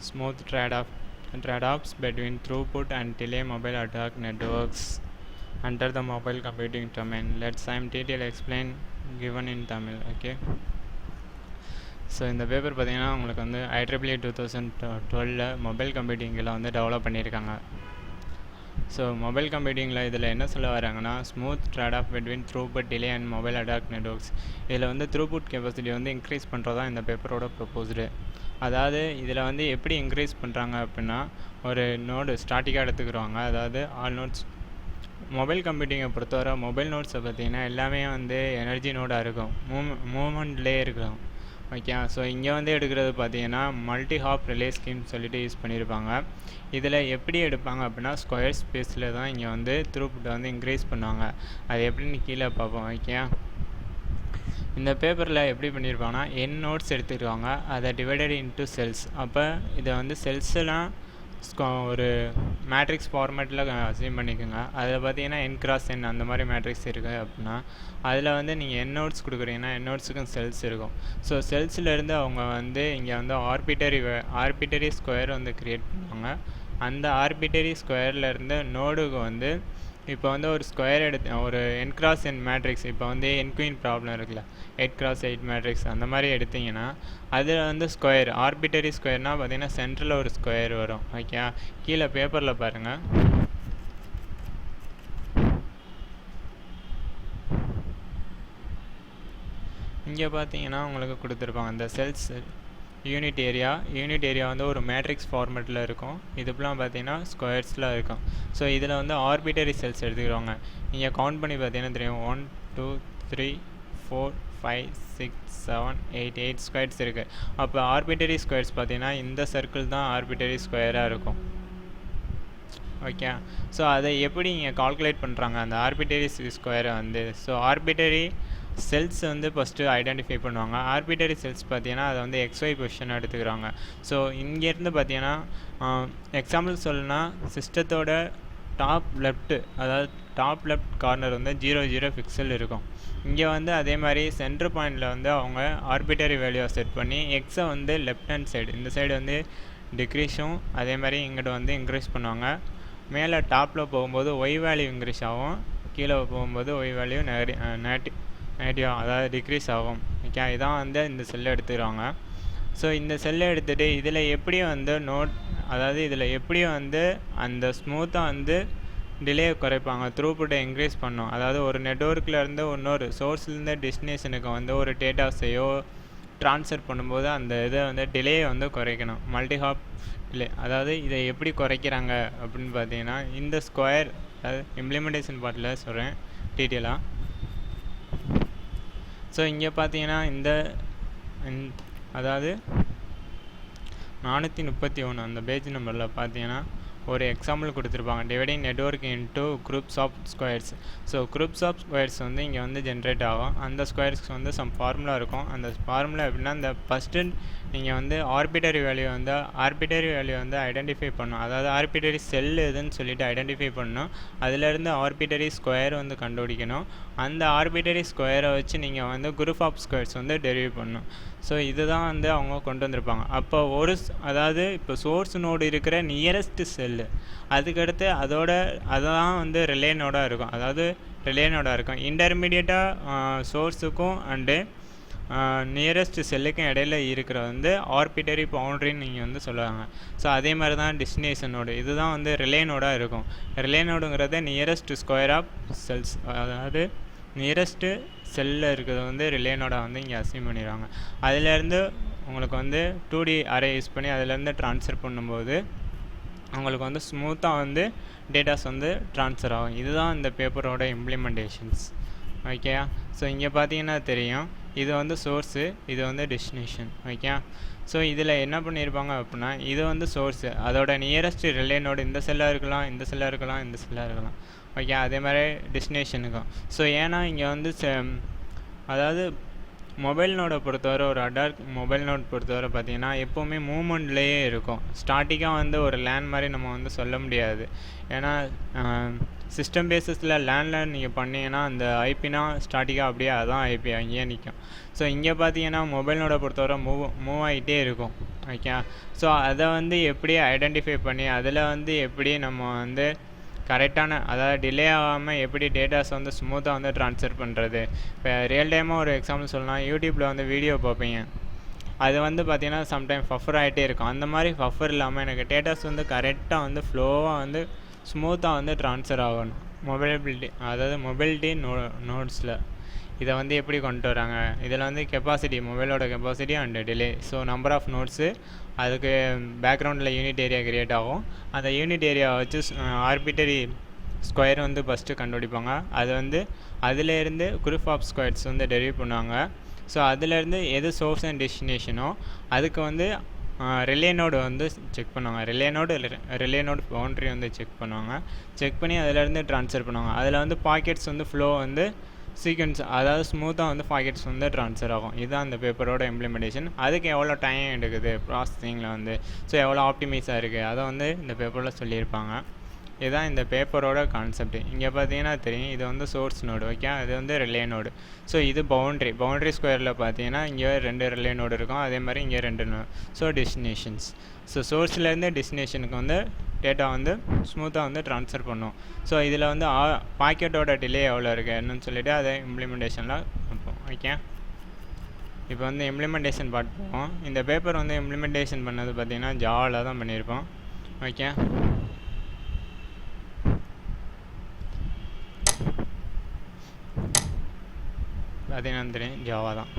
smooth trade-offs between throughput and delay mobile ad hoc networks under the mobile computing domain. Let's some detail explain given in Tamil. Okay. So இந்த paper பார்த்திங்கன்னா உங்களுக்கு வந்து IEEE 2012 mobile கம்ப்யூட்டிங்கில் வந்து develop பண்ணியிருக்காங்க. So mobile கம்ப்யூட்டிங்கில் இதில் என்ன சொல்ல வராங்கன்னா, smooth trade off between throughput delay and mobile ad hoc networks. இதில் வந்து த்ரூபுட் கெப்பாசிட்டி வந்து இன்க்ரீஸ் பண்ணுறது தான் இந்த பேப்பரோட ப்ரொப்போஸ்டு. அதாவது இதில் வந்து எப்படி இன்க்ரீஸ் பண்ணுறாங்க அப்படின்னா, ஒரு நோடு ஸ்டாட்டிக்காக எடுத்துக்கிறவாங்க. அதாவது ஆல் நோட்ஸ் மொபைல் கம்ப்யூட்டிங்கை பொறுத்தவரை மொபைல் நோட்ஸை பார்த்திங்கன்னா எல்லாமே வந்து எனர்ஜி நோடாக இருக்கும், மூமெண்ட்லேயே இருக்கும். ஓகே. ஸோ இங்கே வந்து எடுக்கிறது பார்த்தீங்கன்னா மல்டி ஹாப் ரிலே ஸ்கீம் சொல்லிட்டு யூஸ் பண்ணியிருப்பாங்க. இதில் எப்படி எடுப்பாங்க அப்படின்னா, ஸ்கொயர் ஸ்பேஸில் தான் இங்கே வந்து த்ரூபுட்டை வந்து இன்க்ரீஸ் பண்ணுவாங்க. அது எப்படின்னு கீழே பார்ப்போம். ஓகே. இந்த பேப்பரில் எப்படி பண்ணியிருப்பாங்கன்னா, n நோட்ஸ் எடுத்துருவாங்க, அதை டிவைடட் இன்ட்டு செல்ஸ். அப்போ இதை வந்து செல்ஸ்லாம் ஒரு மேட்ரிக்ஸ் ஃபார்மேட்டில் அசைன் பண்ணிக்கோங்க. அதில் பார்த்தீங்கன்னா n×n அந்த மாதிரி மேட்ரிக்ஸ் இருக்குது அப்படின்னா, அதில் வந்து நீங்கள் n நோட்ஸ் கொடுக்குறீங்கன்னா n நோட்ஸுக்கும் செல்ஸ் இருக்கும். ஸோ செல்ஸ்லேருந்து அவங்க வந்து இங்கே வந்து ஆர்பிட்டரி ஸ்கொயர் வந்து க்ரியேட் பண்ணுவாங்க. அந்த ஆர்பிட்டரி ஸ்கொயர்லேருந்து நோடுக்கு வந்து இப்போ வந்து ஒரு ஸ்கொயர் ஒரு n×n மேட்ரிக்ஸ், இப்போ வந்து n-குயின் ப்ராப்ளம் இருக்குல்ல, 8×8 மேட்ரிக்ஸ் அந்த மாதிரி எடுத்திங்கன்னா அதில் வந்து ஸ்கொயர் ஆர்பிட்டரி ஸ்கொயர்னால் பார்த்திங்கன்னா சென்டரில் ஒரு ஸ்கொயர் வரும். ஓகே. கீழே பேப்பரில் பாருங்கள். இங்கே பார்த்தீங்கன்னா உங்களுக்கு கொடுத்துருப்பாங்க அந்த செல்ஸ் யூனிட் ஏரியா வந்து ஒரு மேட்ரிக்ஸ் ஃபார்மேட்டில் இருக்கும். இதுப்பெல்லாம் பார்த்தீங்கன்னா ஸ்கொயர்ஸ்லாம் இருக்கும். ஸோ இதில் வந்து ஆர்பிட்டரி செல்ஸ் எடுத்துக்கிறோங்க. நீங்கள் கவுண்ட் பண்ணி பார்த்தீங்கன்னா தெரியும், 1 2 3 4 5 6 7 8 ஸ்கொயர்ஸ் இருக்குது. அப்போ ஆர்பிட்டரி ஸ்கொயர்ஸ் பார்த்தீங்கன்னா இந்த சர்க்கிள் தான் ஆர்பிட்டரி ஸ்கொயராக இருக்கும். ஓகே. ஸோ அதை எப்படி இங்கே கால்குலேட் பண்ணுறாங்க அந்த ஆர்பிட்டரி ஸ்கொயரை வந்து, ஸோ ஆர்பிட்டரி செல்ஸ் வந்து ஃபஸ்ட்டு ஐடென்டிஃபை பண்ணுவாங்க. ஆர்பிட்டரி செல்ஸ் பார்த்தீங்கன்னா அதை வந்து XY பொசிஷன் எடுத்துக்கிறாங்க. ஸோ இங்கேருந்து பார்த்தீங்கன்னா எக்ஸாம்பிள் சொல்லணும்னா, சிஸ்டத்தோட டாப் லெஃப்ட்டு, அதாவது டாப் லெஃப்ட் கார்னர் வந்து 0 பிக்சல் இருக்கும். இங்கே வந்து அதே மாதிரி சென்டர் பாயிண்டில் வந்து அவங்க ஆர்பிட்டரி வேல்யூவை செட் பண்ணி எக்ஸை வந்து லெஃப்ட் ஹேண்ட் சைடு, இந்த சைடு வந்து டிக்ரீஸும் அதே மாதிரி இங்கிட்ட வந்து இன்க்ரீஸ் பண்ணுவாங்க. மேலே டாப்பில் போகும்போது ஒய் வேல்யூ இன்க்ரீஸ் ஆகும், கீழே போகும்போது ஒய் வேல்யூ நேட்டிவ் அதாவது டிக்ரீஸ் ஆகும். ஓகே. இதான் வந்து இந்த செல்லை எடுத்துக்கிறாங்க. ஸோ இந்த செல்லை எடுத்துகிட்டு இதில் எப்படி வந்து இதில் எப்படி வந்து அந்த ஸ்மூத்தாக வந்து டிலே குறைப்பாங்க, த்ரூபுட்டை இன்க்ரீஸ் பண்ணும். அதாவது ஒரு நெட்வொர்க்லேருந்து இன்னொரு சோர்ஸ்லேருந்து டெஸ்டினேஷனுக்கு வந்து ஒரு டேட்டாஸையோ ட்ரான்ஸ்ஃபர் பண்ணும்போது அந்த இதை வந்து டிலேயை வந்து குறைக்கணும், மல்டி ஹாப் டிலே. அதாவது இதை எப்படி குறைக்கிறாங்க அப்படின்னு பார்த்தீங்கன்னா, இந்த ஸ்கொயர், அதாவது இம்ப்ளிமெண்டேஷன் பார்ட்டில் சொல்கிறேன் டீட்டெயிலாக. ஸோ இங்கே பார்த்தீங்கன்னா அதாவது 431 அந்த பேஜ் நம்பரில் பார்த்தீங்கன்னா ஒரு எக்ஸாம்பிள் கொடுத்துருப்பாங்க, dividing network into groups of squares. So groups of squares வந்து இங்கே வந்து ஜென்ரேட் ஆகும். அந்த ஸ்கொயர்ஸ்க்கு வந்து சம் ஃபார்முலா இருக்கும். அந்த ஃபார்முலா எப்படின்னா, இந்த ஃபஸ்ட்டு நீங்கள் வந்து ஆர்பிட்டரி வேல்யூ வந்து ஐடென்டிஃபை பண்ணணும். அதாவது ஆர்பிட்டரி செல் எதுன்னு சொல்லிட்டு ஐடென்டிஃபை பண்ணணும். அதிலேருந்து ஆர்பிட்டரி ஸ்கொயர் வந்து கண்டுபிடிக்கணும். அந்த ஆர்பிட்டரி ஸ்கொயரை வச்சு நீங்கள் வந்து குரூப் ஆஃப் ஸ்கொயர்ஸ் வந்து டெரிவ் பண்ணணும். ஸோ இதுதான் வந்து அவங்க கொண்டு வந்திருப்பாங்க. அப்போ அதாவது இப்போ சோர்ஸ் நோடு இருக்கிற நியரஸ்ட் செல்லு, அதுக்கடுத்து அதான் வந்து ரிலே நோடாக இருக்கும். இன்டர்மீடியட்டாக சோர்ஸுக்கும் அண்டு நியரஸ்ட் செல்லுக்கும் இடையில இருக்கிற வந்து ஆர்பிட்டரி பவுண்ட்ரின்னு நீங்கள் வந்து சொல்லுவாங்க. ஸோ அதே மாதிரி தான் டெஸ்டினேஷன் நோடு, இதுதான் வந்து ரிலே நோடாக இருக்கும். ரிலே நோடுங்கிறத நியரஸ்ட் ஸ்கொயர் ஆஃப் செல்ஸ், அதாவது நியரஸ்ட்டு செல்லில் இருக்கிறது வந்து ரிலே நோடாக வந்து இங்கே அசைன் பண்ணிடுவாங்க. அதிலேருந்து உங்களுக்கு வந்து 2D அரே யூஸ் பண்ணி அதிலேருந்து ட்ரான்ஸ்ஃபர் பண்ணும்போது உங்களுக்கு வந்து ஸ்மூத்தாக வந்து டேட்டாஸ் வந்து ட்ரான்ஸ்ஃபர் ஆகும். இதுதான் இந்த பேப்பரோட இம்ப்ளிமெண்டேஷன்ஸ். ஓகே. ஸோ இங்கே பார்த்தீங்கன்னா தெரியும், இது வந்து சோர்ஸு, இது வந்து டெஸ்டினேஷன். ஓகே. ஸோ இதில் என்ன பண்ணியிருப்பாங்க அப்படின்னா, இது வந்து சோர்ஸு, அதோட நியரஸ்ட் ரிலே நோடு இந்த செல்லாக இருக்கலாம். ஓகே. அதே மாதிரி டெஸ்டினேஷனுக்கும். ஸோ ஏன்னா இங்கே வந்து அதாவது மொபைல் நோடை பொறுத்தவரை, ஒரு அடார்க் மொபைல் நோட் பொறுத்தவரை பார்த்திங்கன்னா எப்போவுமே மூமெண்ட்லேயே இருக்கும். ஸ்டாட்டிக்காக வந்து ஒரு லேன் மாதிரி நம்ம வந்து சொல்ல முடியாது. ஏன்னா சிஸ்டம் பேஸஸில் லேண்டில் நீங்கள் பண்ணிங்கன்னா அந்த ஐபினா ஸ்டாட்டிக்காக அப்படியே அதான் ஐபி அங்கேயே நிற்கும். ஸோ இங்கே பார்த்தீங்கன்னா மொபைல் நோடை பொறுத்தவரை மூவ் ஆகிட்டே இருக்கும். ஓகே. ஸோ அதை வந்து எப்படி ஐடென்டிஃபை பண்ணி அதில் வந்து எப்படி நம்ம வந்து கரெக்டான, அதாவது டிலே ஆகாமல் எப்படி டேட்டாஸ் வந்து ஸ்மூத்தாக வந்து ட்ரான்ஸ்ஃபர் பண்ணுறது. இப்போ ரியல் டைமாக ஒரு எக்ஸாம்பிள் சொல்லலாம், யூடியூப்பில் வந்து வீடியோ பார்ப்பீங்க, அது வந்து பார்த்திங்கன்னா சம்டைம் ஃபஃபர் ஆகிட்டே இருக்கும். அந்த மாதிரி ஃபஃபர் இல்லாமல் எனக்கு டேட்டாஸ் வந்து கரெக்டாக வந்து ஃப்ளோவாக வந்து ஸ்மூத்தாக வந்து ட்ரான்ஸ்ஃபர் ஆகணும். மொபைலிட்டி, அதாவது மொபைலிட்டி நோட்ஸில் இதை வந்து எப்படி கொண்டு வராங்க, இதில் வந்து கெப்பாசிட்டி, மொபைலோட capacity and delay. So number of nodes, அதுக்கு பேக்ரவுண்டில் யூனிட் ஏரியா க்ரியேட் ஆகும். அந்த யூனிட் ஏரியா வச்சு ஆர்பிட்டரி ஸ்கொயர் வந்து ஃபஸ்ட்டு கண்டுபிடிப்பாங்க. அது வந்து அதிலேருந்து குரூப் ஆஃப் ஸ்கொயர்ஸ் வந்து டெரிவ் பண்ணுவாங்க. ஸோ அதிலேருந்து எது சோர்ஸ் அண்ட் டெஸ்டினேஷனோ அதுக்கு வந்து ரிலே நோடு வந்து செக் பண்ணுவாங்க. ரிலே நோடு பவுண்ட்ரி வந்து செக் பண்ணுவாங்க. செக் பண்ணி அதிலேருந்து ட்ரான்ஸ்ஃபர் பண்ணுவாங்க. அதில் வந்து பாக்கெட்ஸ் வந்து ஃப்ளோ வந்து சீக்வன்ஸ், அதாவது ஸ்மூத்தாக வந்து பாக்கெட்ஸ் வந்து ட்ரான்ஸ்ஃபர் ஆகும். இதுதான் இந்த பேப்பரோட இம்ப்ளிமெண்டேஷன். அதுக்கு எவ்வளோ டைம் எடுக்குது ப்ராசஸிங்கில் வந்து, ஸோ எவ்வளோ ஆப்டிமைஸாக இருக்குது அதை வந்து இந்த பேப்பரில் சொல்லியிருப்பாங்க. இதுதான் இந்த பேப்பரோட கான்செப்ட். இங்கே பார்த்தீங்கன்னா தெரியும், இது வந்து சோர்ஸ் நோடு. ஓகே, இது வந்து ரிலே நோடு. ஸோ இது பவுண்ட்ரி ஸ்கொயரில் பார்த்தீங்கன்னா இங்கே 2 ரிலே நோடு இருக்கும், அதே மாதிரி இங்கே 2 நோடு. ஸோ டெஸ்டினேஷன்ஸ், ஸோ சோர்ஸ்லேருந்து டெஸ்டினேஷனுக்கு வந்து டேட்டா வந்து ஸ்மூத்தாக வந்து ட்ரான்ஸ்ஃபர் பண்ணும். ஸோ இதில் வந்து பாக்கெட்டோட டிலே எவ்வளோ இருக்குது என்னன்னு சொல்லிவிட்டு அதை இம்ப்ளிமெண்டேஷனில் பார்ப்போம். ஓகே, இப்போ வந்து இம்ப்ளிமெண்டேஷன் பார்ப்போம். இந்த பேப்பர் வந்து இம்ப்ளிமெண்டேஷன் பண்ணது பார்த்திங்கன்னா ஜாவாவில் தான் பண்ணியிருப்போம். ஓகே, பார்த்தீங்கன்னா தெரியும் ஜாவா தான்.